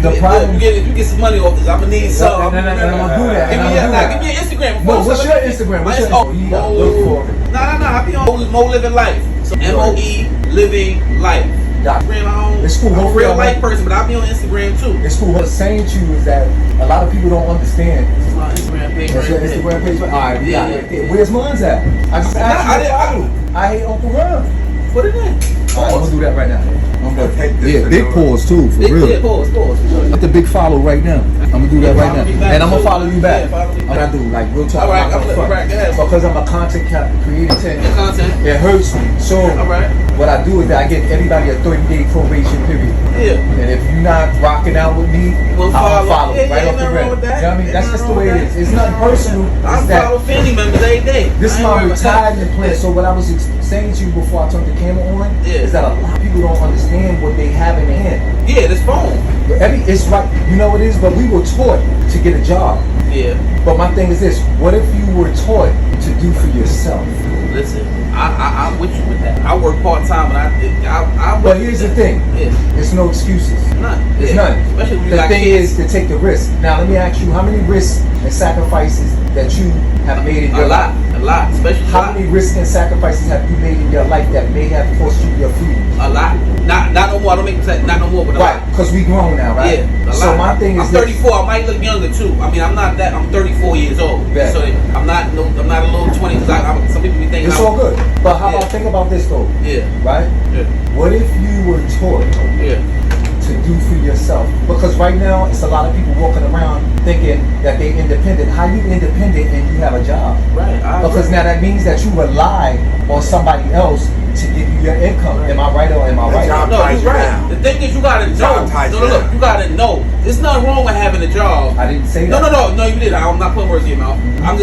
If you get some money off this, I'm gonna need some. I'm gonna do that. Give me your Instagram. No, what's your Instagram? I be on Mo Living Life. So MOE Living Life. It's cool. I'm a real life person, but I'll be on Instagram too. It's cool. What's saying to you is that a lot of people don't understand. It's my Instagram page. That's your Instagram page. All right, we got it. Where's mine's at? I just asked you. I hate Uncle Ron. Put it in. All right, I'm gonna do that right now. I'm gonna take this. Yeah, big pause too, for real. Yeah, pause. Get the big follow right now. I'm gonna do that right now, and I'm gonna follow you back. I'm gonna do like real talk. All right, I'm right. Go ahead. Because I'm a content creator. Content. It hurts me. So what I do is that I give everybody a 30-day probation period. Yeah. And if you're not rocking out with me, I'll follow right off the rip. You know what I mean? That's just the way it is. It's nothing personal. I follow family members every day. This is my retirement plan. So what I was saying to you before I turned the camera on is that a lot of people don't understand what they have in their hand. Yeah, this phone. It's right. You know what it is? But we were taught to get a job. Yeah. But my thing is this: what if you were taught to do for yourself? Listen, I'm with you with that. I work part time, but I But here's the thing: it's no excuses. None. It's none. Especially when you the thing is to take the risk. Now, let me ask you: how many risks and sacrifices that you have made in your life? A lot. Especially how many risks and sacrifices have you made in your life that may have cost you your freedom? A lot. Not no more. I don't make mistakes. Not no more, but a lot. Because we grown now, right? Yeah. A so lot. my thing is, I'm 34. I might look younger too. I mean, I'm not that. I'm 34 years old. Yeah. So I'm not a little 20. Cause some people be thinking it's all good. But how about think about this though? Yeah. Right. Yeah. What if you were taught? Yeah. To do for yourself, because right now it's a lot of people walking around thinking that they're independent. How you independent and you have a job? Right. Because now that means that you rely on somebody else to give you your income. Am I right or am I right? No, you're right. The thing is, you gotta know. Look, you gotta know. There's nothing wrong with having a job. I didn't say that. No, you did. I'm not putting words in your mouth. I'm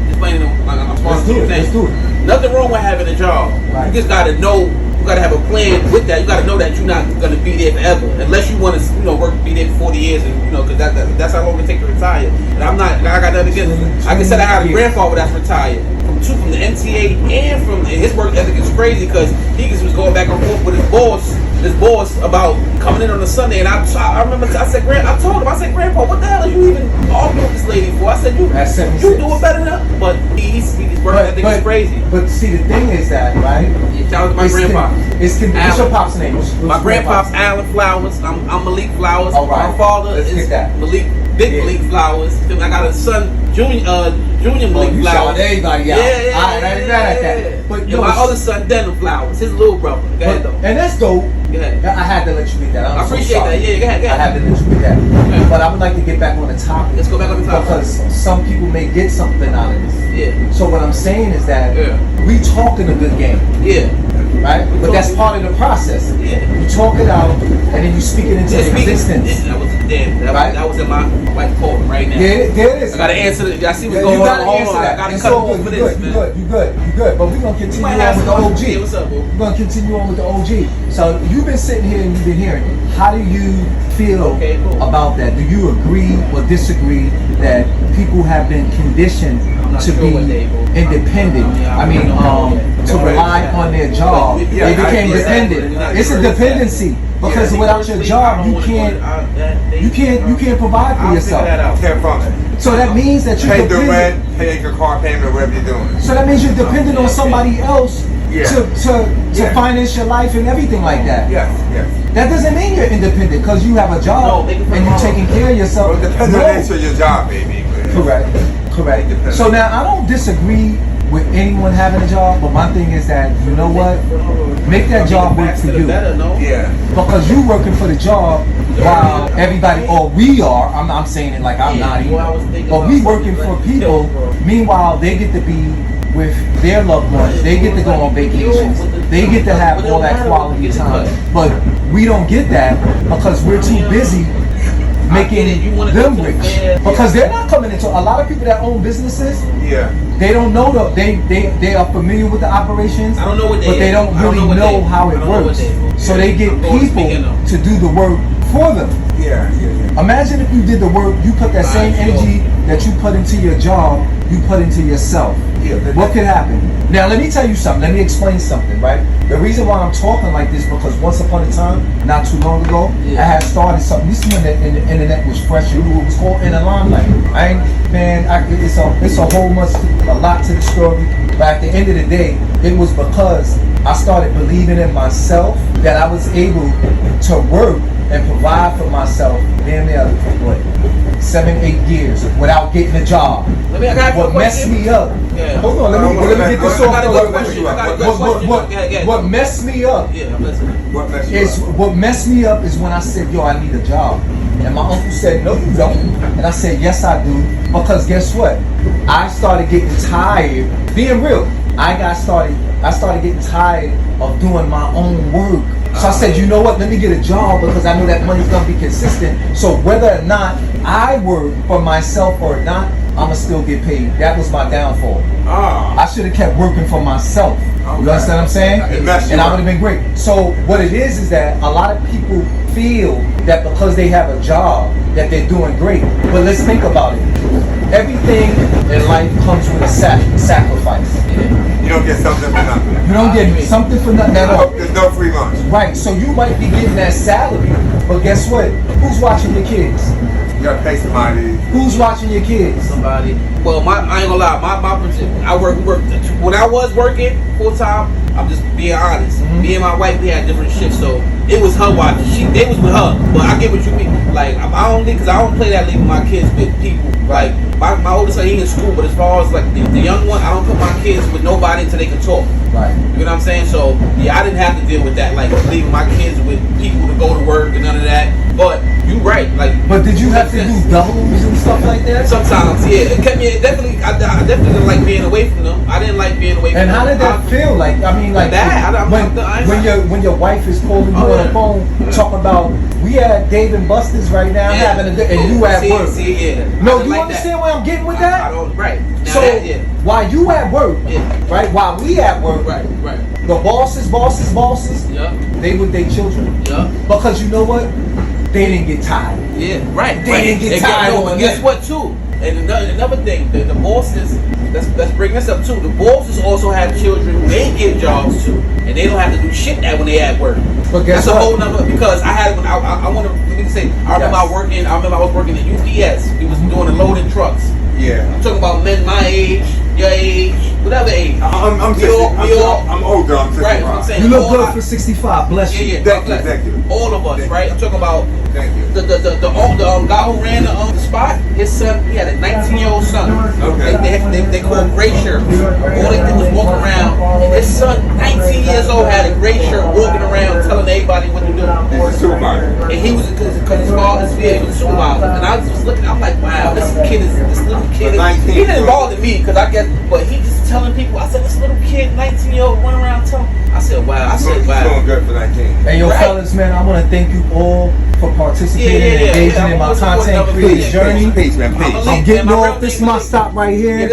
explaining them like I'm supposed to do. Let's do it. Nothing wrong with having a job. Right. You just gotta know. You gotta have a plan with that. You gotta know that you're not gonna be there forever, unless you want to, be there for 40 years, and because that's how long it takes to retire. And I'm not. I got nothing against it. Like I said, I got a grandfather that's retired from the MTA and from his work ethic is crazy because he was going back and forth with his boss about coming in on a Sunday, and I remember I told him, Grandpa, what the hell are you even arguing with this lady for? I said, you do it better than her. But his work ethic is crazy. But see, the thing is that, right? Shout out to my grandpa. What's your pop's name? My grandpa's Alan Flowers. I'm Malik Flowers. All right. My father is Malik Malik Flowers. I got a son, Junior Malik you Flowers. Everybody out. I ain't mad at that. But my other son, Denham Flowers, his little brother. Go ahead, though. And that's dope. Go ahead. I had to let you get that. I appreciate that. Yeah, go ahead. I had to let you get that. Okay. But I would like to get back on the topic. Let's go back on the topic. Because some people may get something out of this. Yeah. So what I'm saying is that we talking a good game. Yeah. Right? But that's part of the process. Yeah. You talk it out and then you speak it into existence. That was in my white coat right now. There it is. I gotta answer it. I see what's going on. You gotta answer that. I gotta cut for this, man. You good. But we're gonna continue on with the OG. Yeah, what's up, bro? We're gonna continue on with the OG. So you've been sitting here and you've been hearing it. How do you feel about that? Do you agree or disagree that people have been conditioned to be independent? To rely on their job. They became dependent. It's a dependency because without your job, you can't provide for yourself. Can't function. So that means that you're pay the rent, pay your car payment, whatever you're doing. So that means you're dependent on somebody else to finance your life and everything like that. Yes. That doesn't mean you're independent because you have a job and you're taking care of yourself. Well, it depends on the nature of your job, baby. Correct. So now I don't disagree with anyone having a job, but my thing is that, you know what? Make that job work for you. Yeah. Because you working for the job while everybody, or we are, I'm saying it like I'm not even, but we working for people, meanwhile they get to be with their loved ones, they get to go on vacations, they get to have all that quality time, but we don't get that because we're too busy making them rich, because they're not coming into a lot of people that own businesses. They don't know they are familiar with the operations. I don't know what but they don't really know how it works. So they get people to do the work for them. Yeah. Imagine if you did the work, you put that same energy that you put into your job you put into yourself, Yeah, what could happen? Now let me tell you something. Let me explain something, right? The reason why I'm talking like this because once upon a time, not too long ago, I had started something. This is when the internet was fresh and new. It was called In the Limelight. It's a whole a lot to the story. But at the end of the day, it was because I started believing in myself that I was able to work and provide for myself damn near what 7-8 years without getting a job. What messed me up? Yeah. Hold on, let me get this off. What messed me up? What messed me up is when I said, "Yo, I need a job," and my uncle said, "No, you don't," and I said, "Yes, I do," because guess what? I started getting tired. Being real, I started getting tired of doing my own work. So I said, you know what, let me get a job because I know that money's gonna be consistent. So whether or not I work for myself or not, I'ma still get paid. That was my downfall. I should have kept working for myself. You understand what I'm saying? And I would have been great. So what it is that a lot of people feel that because they have a job that they're doing great. But let's think about it. Everything in life comes with a sacrifice. You don't get something for nothing. You don't get something for nothing at all. There's no free lunch. Right, so you might be getting that salary, but guess what? Who's watching your kids? You gotta pay somebody. Who's watching your kids? Somebody. Well, I ain't gonna lie. I worked. When I was working full time, I'm just being honest. Me and my wife, we had different shifts, so it was her watching. They was with her, but I get what you mean. Like I don't play that leaving my kids with people. Like my oldest son, he in school, but as far as like the young one, I don't put my kids with nobody until they can talk. Right. You know what I'm saying? So yeah, I didn't have to deal with that, like leaving my kids with people to go to work and none of that. But you right, like. But did you have to do doubles and stuff like that? Sometimes, yeah. It kept me definitely. I definitely didn't like being away from them. I didn't like being away from them. And how did that feel? Like I mean, like that. When your wife is calling you on the phone, talking about we at Dave and Buster's right now having a and you at work. No, you understand where I'm getting with that? I don't. Right. Now so while you at work, right? While we at work, right. The bosses, they with their children. Because you know what? They didn't get tired. Yeah, right. They didn't get tired. And guess what, too? And another thing, the bosses, let's bring this up, too. The bosses also have children who they get jobs to, and they don't have to do shit that when they at work. But guess That's a whole nother, because I had, when I want to, let me say, I remember I was working at UPS. We was doing the loading trucks. Yeah. I'm talking about men my age, your age, whatever age. I'm older. I'm 65. Right, what I'm saying. You look good for 65. Bless you. Thank you. All of us, right? I'm talking about. Thank you. The guy who ran the spot, his son, he had a 19-year-old son. Okay. They call him gray shirt. All they did was walk around, and his son, 19 years old, had a gray shirt walking around telling everybody what to do. He's a supervisor. And he was, because his father's he was a supervisor. And I was just looking, I'm like, wow, this little kid is, he didn't bother me, because I guess, but he just telling people, I said, this little kid, 19-year-old, running around telling, I said, wow. He's doing good for 19. Hey, yo, fellas, man, I want to thank you all for participating and engaging in my content creator journey. Peace, man. Peace. I'm getting off. This is my stop right here.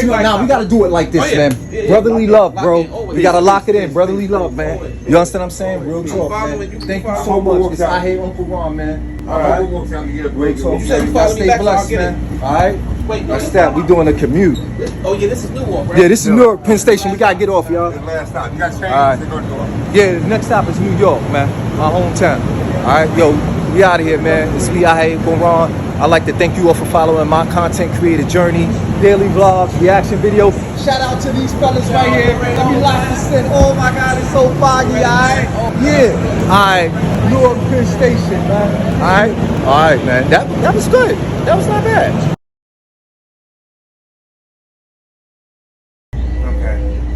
Now we gotta do it like this, man. Brotherly love, bro. We gotta lock it in. Brotherly love, man. You understand what I'm saying? Real talk, man. Thank you so much. I hate Uncle Ron, man. All right. Real talk, man. You gotta stay blessed, man. All right. That's that. We doing a commute. Oh yeah, this is Newark, right? Yeah, this is Newark Penn Station. We gotta get off, y'all. Last stop. You got change to go to. Yeah, the next stop is New York, man. My hometown. All right, yo, we out of here, man. It's me, Uncle Ron. I'd like to thank you all for following my content creator journey, daily vlogs, reaction videos. Shout out to these fellas right here. Let me lock this in. Oh my God, it's so foggy, all right? Yeah. All right, Newark Penn Station, man. All right, man. That was good. That was not bad.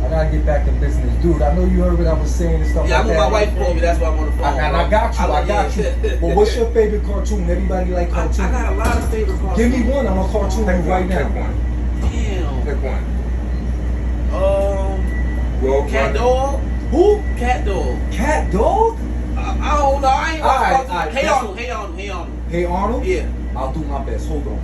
I gotta get back to business, dude. I know you heard what I was saying and stuff like that. Yeah, my wife called me. That's why I'm on the phone. And I got you. But what's your favorite cartoon? Everybody like cartoons. I got a lot of favorite cartoons. Give me one. I'm a cartoon right now. Damn. Pick one. Cat Dog. Who? Cat Dog. Cat Dog? I don't know. I ain't. All right. Hey Arnold. Hey Arnold? Yeah. I'll do my best. Hold on.